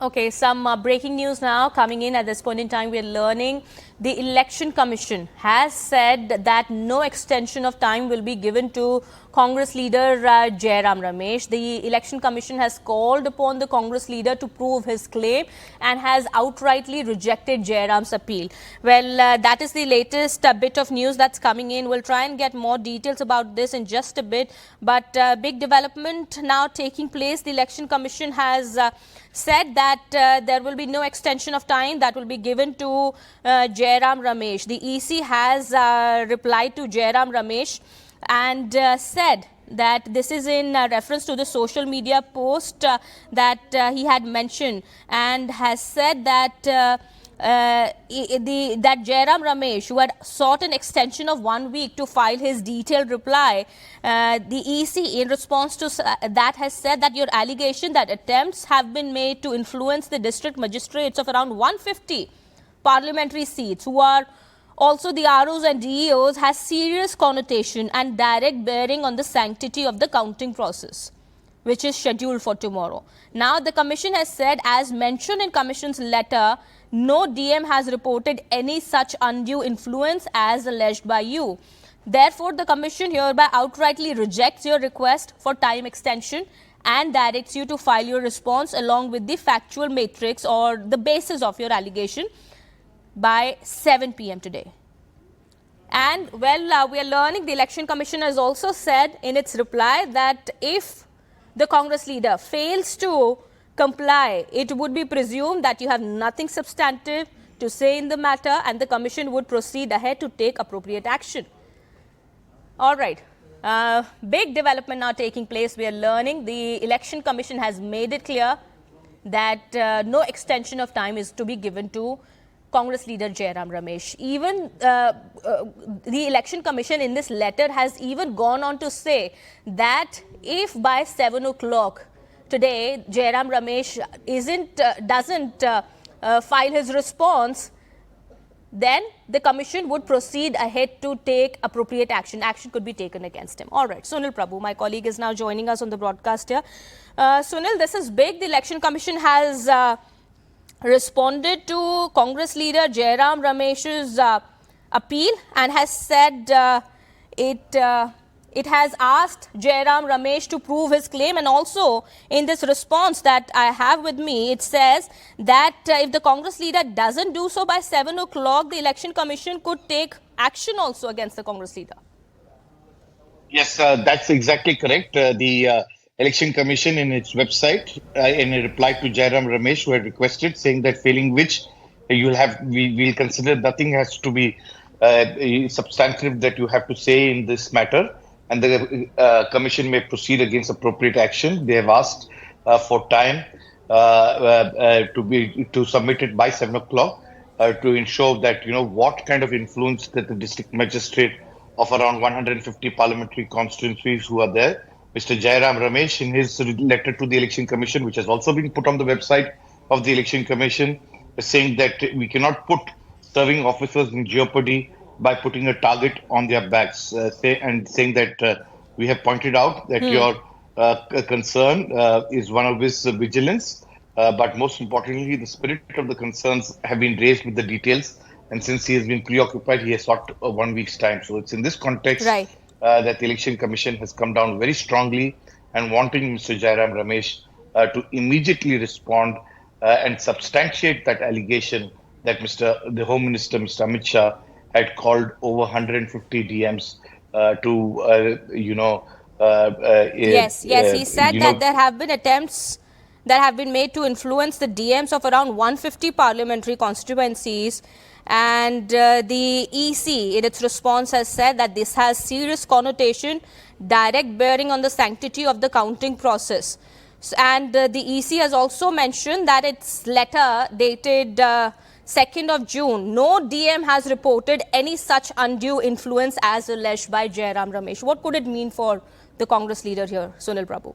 Okay, some breaking news now coming in at this point in time. We are learning the Election Commission has said that no extension of time will be given to Congress leader Jairam Ramesh. The Election Commission has called upon the Congress leader to prove his claim and has outrightly rejected Jairam's appeal. Well, that is the latest bit of news that's coming in. We'll try and get more details about this in just a bit. But big development now taking place. The Election Commission has said that there will be no extension of time that will be given to Jairam Ramesh. The EC has replied to Jairam Ramesh and said that this is in reference to the social media post that he had mentioned, and has said that that Jairam Ramesh, who had sought an extension of 1 week to file his detailed reply, the EC in response to that has said that your allegation that attempts have been made to influence the district magistrates of around 150 parliamentary seats who are also the ROs and DEOs has serious connotation and direct bearing on the sanctity of the counting process, which is scheduled for tomorrow. Now, the Commission has said, as mentioned in Commission's letter, no DM has reported any such undue influence as alleged by you. Therefore, the Commission hereby outrightly rejects your request for time extension and directs you to file your response along with the factual matrix or the basis of your allegation by 7 p.m. today. And, well, we are learning the Election Commission has also said in its reply that if the Congress leader fails to comply, it would be presumed that you have nothing substantive to say in the matter and the Commission would proceed ahead to take appropriate action. All right. Big development now taking place. We are learning the Election Commission has made it clear that no extension of time is to be given to Congress leader Jairam Ramesh. Even the Election Commission in this letter has even gone on to say that if by 7 o'clock today Jairam Ramesh doesn't file his response, then the Commission would proceed ahead to take appropriate action. Action could be taken against him. All right, Sunil Prabhu, my colleague, is now joining us on the broadcast here. Sunil, this is big. The Election Commission has responded to Congress leader Jairam Ramesh's appeal and has said it has asked Jairam Ramesh to prove his claim, and also in this response that I have with me, it says that if the Congress leader doesn't do so by 7 o'clock, the Election Commission could take action also against the Congress leader. Yes, that's exactly correct. The Election Commission in its website, in a reply to Jairam Ramesh, who had requested, saying that failing which we'll consider nothing has to be substantive that you have to say in this matter, and the Commission may proceed against appropriate action. They have asked for time to submit it by 7 o'clock to ensure that what kind of influence that the district magistrate of around 150 parliamentary constituencies who are there, Mr. Jairam Ramesh, in his letter to the Election Commission, which has also been put on the website of the Election Commission, is saying that we cannot put serving officers in jeopardy by putting a target on their backs, and saying that we have pointed out that your concern is one of his vigilance, but most importantly, the spirit of the concerns have been raised with the details, and since he has been preoccupied, he has sought 1 week's time. So it's in this context that the Election Commission has come down very strongly and wanting Mr. Jairam Ramesh to immediately respond and substantiate that allegation that the Home Minister, Mr. Amit Shah, had called over 150 DMs Yes, he said that there have been attempts that have been made to influence the DMs of around 150 parliamentary constituencies. And the EC, in its response, has said that this has serious connotation, direct bearing on the sanctity of the counting process. And the EC has also mentioned that its letter dated 2nd of June, no DM has reported any such undue influence as alleged by Jairam Ramesh. What could it mean for the Congress leader here, Sunil Prabhu?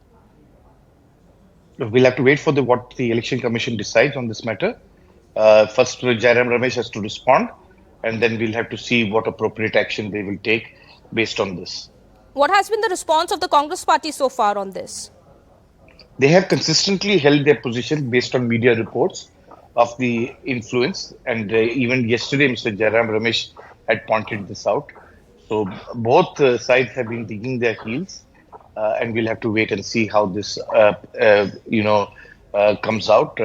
We'll have to wait for what the Election Commission decides on this matter. First, Jairam Ramesh has to respond, and then we'll have to see what appropriate action they will take based on this. What has been the response of the Congress party so far on this? They have consistently held their position based on media reports of the influence, and even yesterday, Mr. Jairam Ramesh had pointed this out. So both sides have been digging their heels, and we'll have to wait and see how this, comes out.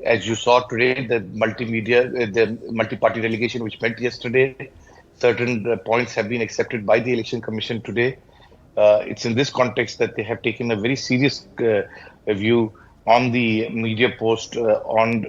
As you saw today, the multi-party delegation which met yesterday, certain points have been accepted by the Election Commission today. It's in this context that they have taken a very serious view on the media post on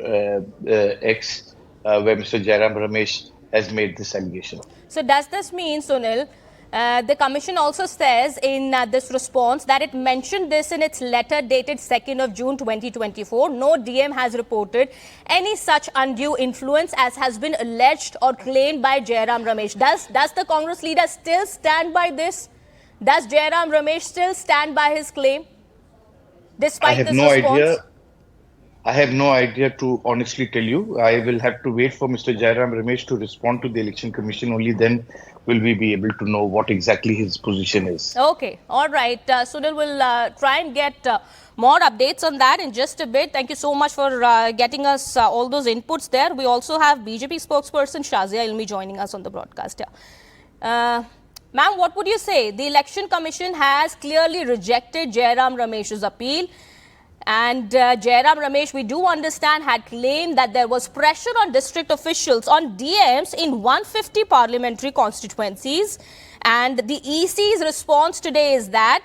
X, where Mr. Jairam Ramesh has made this allegation. So does this mean, Sunil, the commission also says in this response that it mentioned this in its letter dated 2nd of June 2024. No DM has reported any such undue influence as has been alleged or claimed by Jairam Ramesh. Does the Congress leader still stand by this? Does Jairam Ramesh still stand by his claim I despite have this no response? idea. I have no idea to honestly tell you. I will have to wait for Mr. Jairam Ramesh to respond to the Election Commission. Only then will we be able to know what exactly his position is. Okay, all right. Sunil will try and get more updates on that in just a bit. Thank you so much for getting us all those inputs there. We also have BJP spokesperson Shazia Ilmi joining us on the broadcast. Ma'am, what would you say? The Election Commission has clearly rejected Jairam Ramesh's appeal. And Jairam Ramesh, we do understand, had claimed that there was pressure on district officials on DMs in 150 parliamentary constituencies. And the EC's response today is that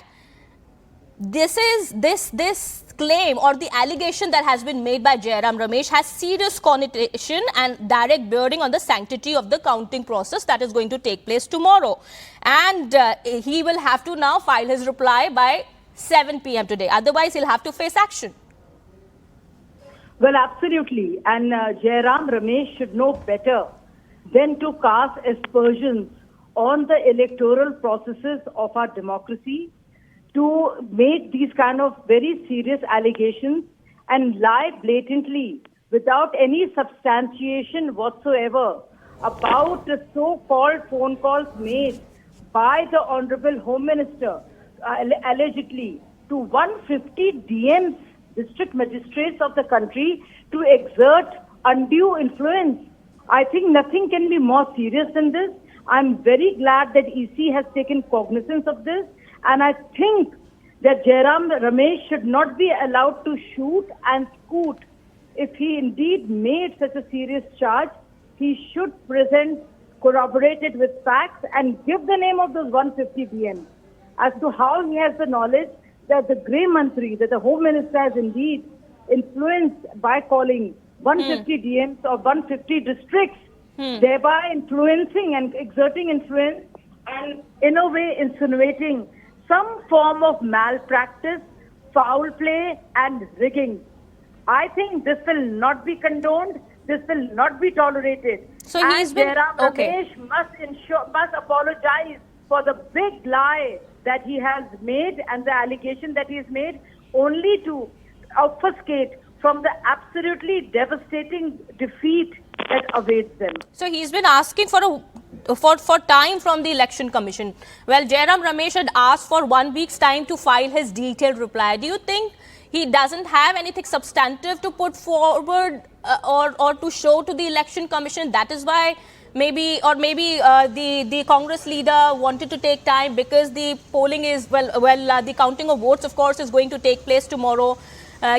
this claim or the allegation that has been made by Jairam Ramesh has serious connotation and direct bearing on the sanctity of the counting process that is going to take place tomorrow. And he will have to now file his reply by 7 p.m. today. Otherwise, he'll have to face action. Well, absolutely. And Jairam Ramesh should know better than to cast aspersions on the electoral processes of our democracy, to make these kind of very serious allegations and lie blatantly without any substantiation whatsoever about the so-called phone calls made by the Honorable Home Minister allegedly to 150 DMs, district magistrates of the country, to exert undue influence. I think nothing can be more serious than this. I'm very glad that EC has taken cognizance of this, and I think that Jairam Ramesh should not be allowed to shoot and scoot. If he indeed made such a serious charge, he should present corroborated with facts and give the name of those 150 DMs as to how he has the knowledge that the Grey Mantri, that the Home Minister has indeed influenced by calling 150 DMs or 150 districts, thereby influencing and exerting influence and in a way insinuating some form of malpractice, foul play and rigging. I think this will not be condoned. This will not be tolerated. So and he's been Jairam Ramesh must apologize for the big lie that he has made and the allegation that he has made, only to obfuscate from the absolutely devastating defeat that awaits them. So he's been asking for time from the Election Commission. Well, Jairam Ramesh had asked for 1 week's time to file his detailed reply. Do you think he doesn't have anything substantive to put forward or to show to the Election Commission? That is why maybe the Congress leader wanted to take time, because the polling is, the counting of votes, of course, is going to take place tomorrow.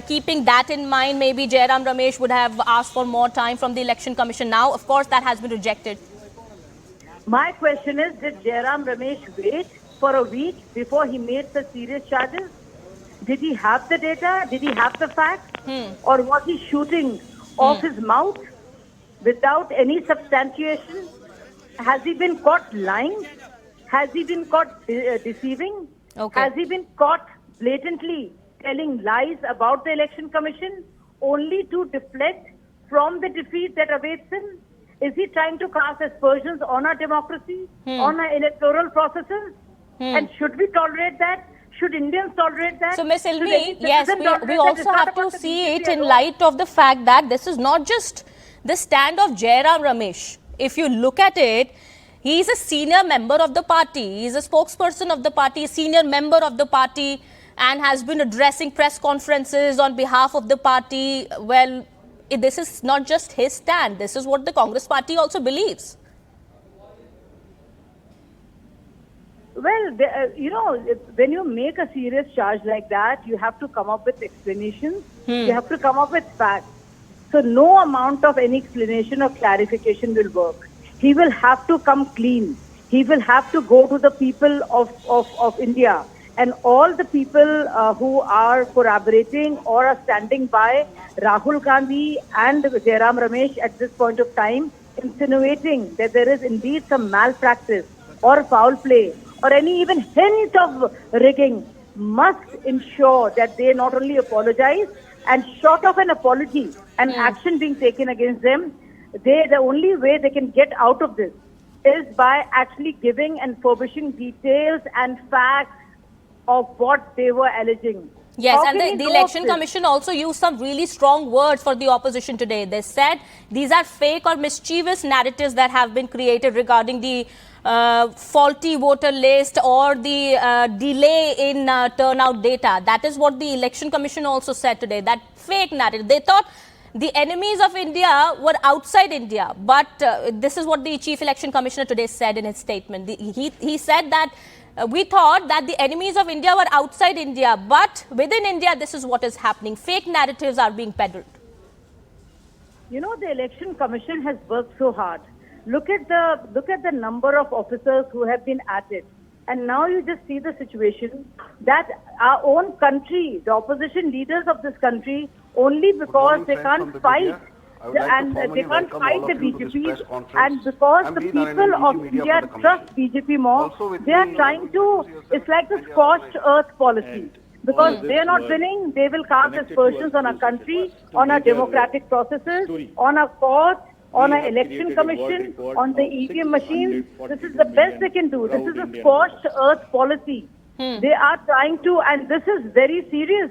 Keeping that in mind, maybe Jairam Ramesh would have asked for more time from the Election Commission. Now, of course, that has been rejected. My question is, did Jairam Ramesh wait for a week before he made such serious charges? Did he have the data? Did he have the facts? Or was he shooting off his mouth without any substantiation? Has he been caught lying? Has he been caught deceiving? Okay. Has he been caught blatantly telling lies about the Election Commission only to deflect from the defeat that awaits him? Is he trying to cast aspersions on our democracy, on our electoral processes? And should we tolerate that? Should Indians tolerate that? So, Ms. Ilmi, yes, we also have to see it in light of the fact that this is not just the stand of Jairam Ramesh. If you look at it, he is a senior member of the party. He is a spokesperson of the party, a senior member of the party. and has been addressing press conferences on behalf of the party. Well, this is not just his stand. This is what the Congress party also believes. Well, when you make a serious charge like that, you have to come up with explanations. You have to come up with facts. So no amount of any explanation or clarification will work. He will have to come clean. He will have to go to the people of India and all the people who are corroborating or are standing by Rahul Gandhi and Jairam Ramesh at this point of time, insinuating that there is indeed some malpractice or foul play or any even hint of rigging, must ensure that they not only apologize, and short of an apology and action being taken against them, the only way they can get out of this is by actually giving and furbishing details and facts of what they were alleging. Yes, How and can the you know Election this? Commission also used some really strong words for the opposition today. They said these are fake or mischievous narratives that have been created regarding the faulty voter list or the delay in turnout data. That is what the Election Commission also said today, that fake narrative. They thought the enemies of India were outside India, but this is what the Chief Election Commissioner today said in his statement. He said that we thought that the enemies of India were outside India, but within India, this is what is happening. Fake narratives are being peddled. You know, the Election Commission has worked so hard. Look at the number of officers who have been at it. And now you just see the situation that our own country, the opposition leaders of this country, only because they can't fight and they can't fight the BJP, and because the people of India trust BJP more, they are trying to, it's like the scorched earth policy. Because they are not winning, they will cast aspersions on our country, on our democratic processes, on our courts, on our election commission, on the EVM machines. This is the best they can do. This is a scorched earth policy. They are trying to, and this is very serious.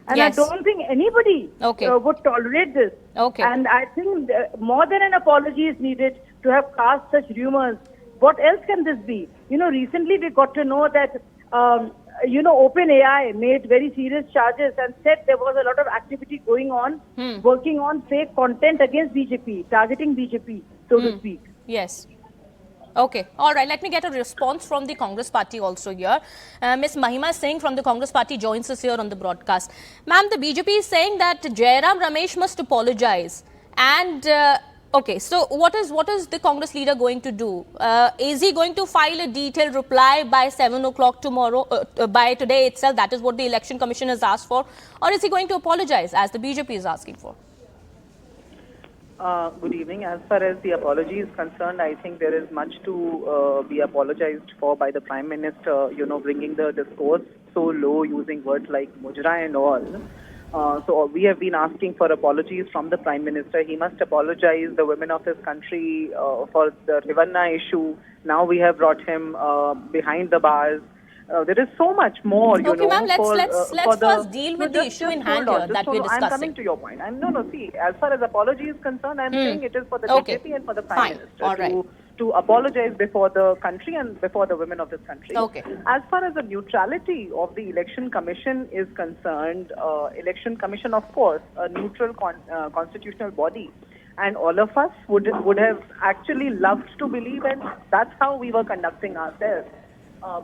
And Yes. I don't think anybody would tolerate this. Okay. And I think more than an apology is needed to have cast such rumors. What else can this be? You know, recently we got to know that, OpenAI made very serious charges and said there was a lot of activity going on, working on fake content against BJP, targeting BJP, so to speak. Yes. Okay. All right. Let me get a response from the Congress party also here. Ms. Mahima Singh from the Congress party joins us here on the broadcast. Ma'am, the BJP is saying that Jairam Ramesh must apologize. And, okay, so what is the Congress leader going to do? Is he going to file a detailed reply by 7 o'clock tomorrow, by today itself? That is what the Election Commission has asked for. Or is he going to apologize as the BJP is asking for? Good evening. As far as the apology is concerned, I think there is much to be apologized for by the Prime Minister, bringing the discourse so low, using words like mujra and all. So we have been asking for apologies from the Prime Minister. He must apologize the women of his country for the Rivanna issue. Now we have brought him behind the bars. There is so much more, Okay, ma'am, let's first deal with the issue in hand here that we're discussing. I'm coming to your point. See, as far as apology is concerned, I'm saying it is for the BJP and for the Prime Minister to apologize before the country and before the women of this country. Okay. As far as the neutrality of the Election Commission is concerned, Election Commission, of course, a neutral constitutional body. And all of us would have actually loved to believe, and that's how we were conducting ourselves.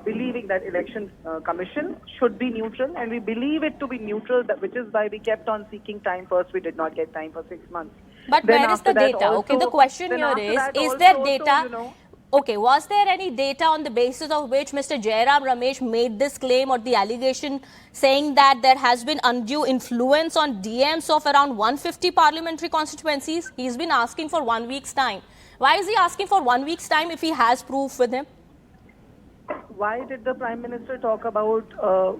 Believing that Election Commission should be neutral, and we believe it to be neutral, which is why we kept on seeking time. First, we did not get time for 6 months. But Then where is the data? Okay, the question here is there data? Okay, was there any data on the basis of which Mr. Jairam Ramesh made this claim or the allegation saying that there has been undue influence on DMs of around 150 parliamentary constituencies? He's been asking for 1 week's time. Why is he asking for 1 week's time if he has proof with him? Why did the Prime Minister talk about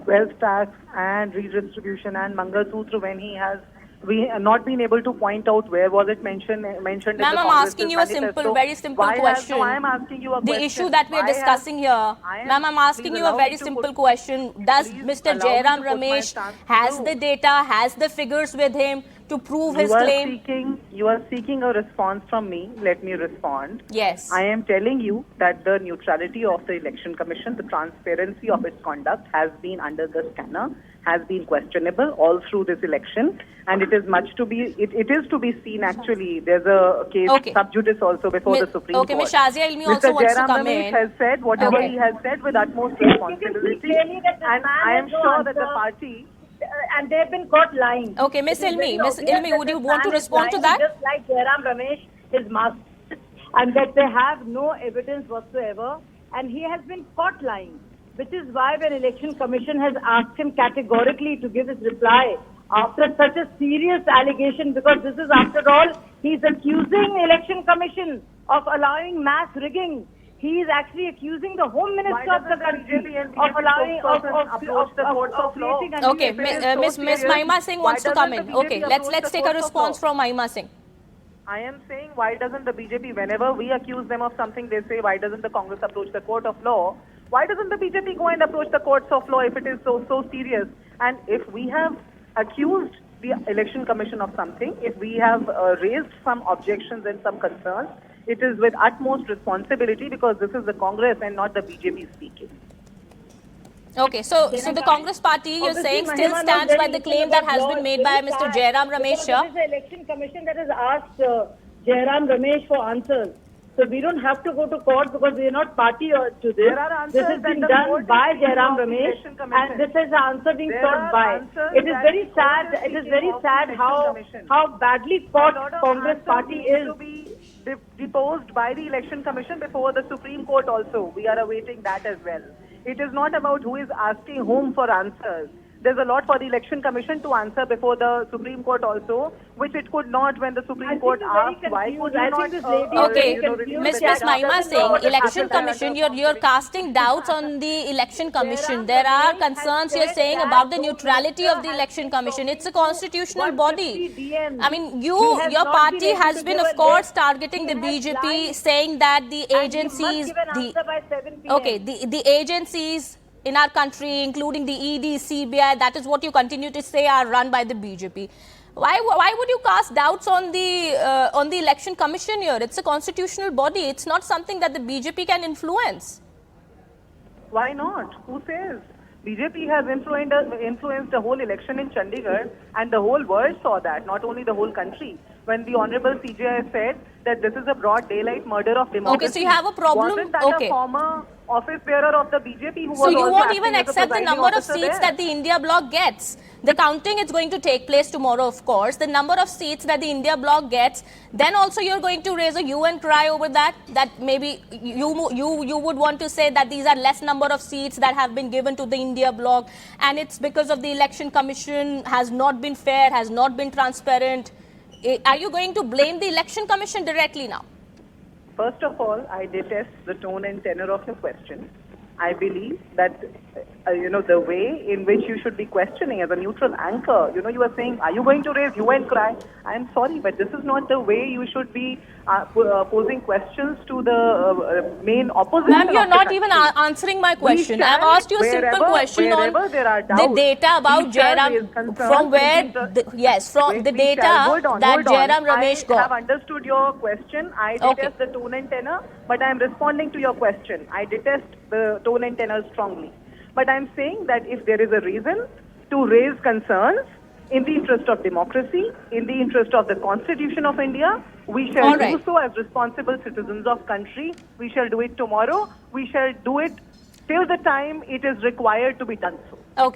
wealth tax and redistribution and Mangal Sutra when he has We have not been able to point out where was it mentioned in the Ma'am, I'm Congress's asking you a manifesto. very simple question. No, I am asking you a The question. issue that we are discussing here, ma'am, I'm asking please you a allow very me to simple put- question. Does please Mr. allow me Jairam to put my Ramesh stance has through. the data, has the figures with him to prove his You claim? are seeking a response from me. Let me respond. Yes. I am telling you that the neutrality of the Election Commission, the transparency of its conduct has been under the scanner, has been questionable all through this election, and it is it is to be seen actually. There's a case sub judice also before the Supreme Okay, Court. Ms. Shazia Ilmi also Mr. wants to Jairam come Ramesh in. has said whatever Okay. he has said with utmost responsibility, and I am sure that the party. And they've been caught lying. Okay, Miss It is Ilmi, very Miss obvious Ilmi, that would you this want to man is respond to lying, that? Just like Jairam Ramesh, his master, and that they have no evidence whatsoever, and he has been caught lying, which is why when Election Commission has asked him categorically to give his reply after such a serious allegation, because this is, after all, he's accusing Election Commission of allowing mass rigging. He is actually accusing the Home Minister of the country of allowing creating a new Okay, Miss Mahima Singh wants to come in. Okay, let's take a response from Mahima Singh. I am saying, why doesn't the BJP, whenever we accuse them of something, they say, why doesn't the Congress approach the court of law? Why doesn't the BJP go and approach the courts of law if it is so serious? And if we have accused the Election Commission of something, if we have raised some objections and some concerns, it is with utmost responsibility, because this is the Congress and not the BJP speaking. Okay, so the Congress party, you're saying, still stands by the claim that has been made by Mr. Jairam Ramesh. It is the Election Commission that has asked Jairam Ramesh for answers. So we don't have to go to court because we are not party to this. There are answers This has been that the done court by is giving Jairam of the Ramesh, Election Commission. and this is the answer being There sought are by. answers It is that very the court sad. is It is seeking very of the sad Election Commission. how badly caught A lot of Congress answers party need is. to be deposed by the Election Commission before the Supreme Court also. We are awaiting that as well. It is not about who is asking whom for answers. There's a lot for the Election Commission to answer before the Supreme Court also, which it could not when the Supreme Court asked. Why could you not? Okay, review Miss the data? Mahima Singh, What Election happened Commission, under you're casting doubts on the Election Commission. There are concerns you're saying about the neutrality of the Election Commission. It's a constitutional body. I mean, your party has been, of course, targeting the BJP, saying that the agencies, the agencies in our country, including the ED, CBI, that is what you continue to say are run by the BJP. Why would you cast doubts on the Election Commission here? It's a constitutional body. It's not something that the BJP can influence. Why not? Who says? BJP has influenced the whole election in Chandigarh, and the whole world saw that, not only the whole country. When the Honorable CJI said that this is a broad daylight murder of democracy. Okay, so you have a problem? Wasn't that a former office bearer of the BJP who was so you also won't acting even as a accept the presiding number of officer seats there? that the India bloc gets. The counting is going to take place tomorrow, of course. The number of seats that the India bloc gets, then also you're going to raise a hue and cry over that. That maybe you would want to say that these are less number of seats that have been given to the India bloc, and it's because of the Election Commission has not been fair, has not been transparent. Are you going to blame the Election Commission directly now? First of all, I detest the tone and tenor of your question. I believe that, the way in which you should be questioning as a neutral anchor, you are saying, are you going to raise hue and cry? I am sorry, but this is not the way you should be posing questions to the main opposition. Ma'am, you're not even answering my question. I've asked you a simple question on the data about Jairam, from where, from the data that Jairam Ramesh got. I have understood your question. I detest the tone and tenor, but I am responding to your question. I detest the tone and tenor strongly. But I'm saying that if there is a reason to raise concerns in the interest of democracy, in the interest of the Constitution of India, we shall do so as responsible citizens of country. We shall do it tomorrow. We shall do it till the time it is required to be done so. Okay.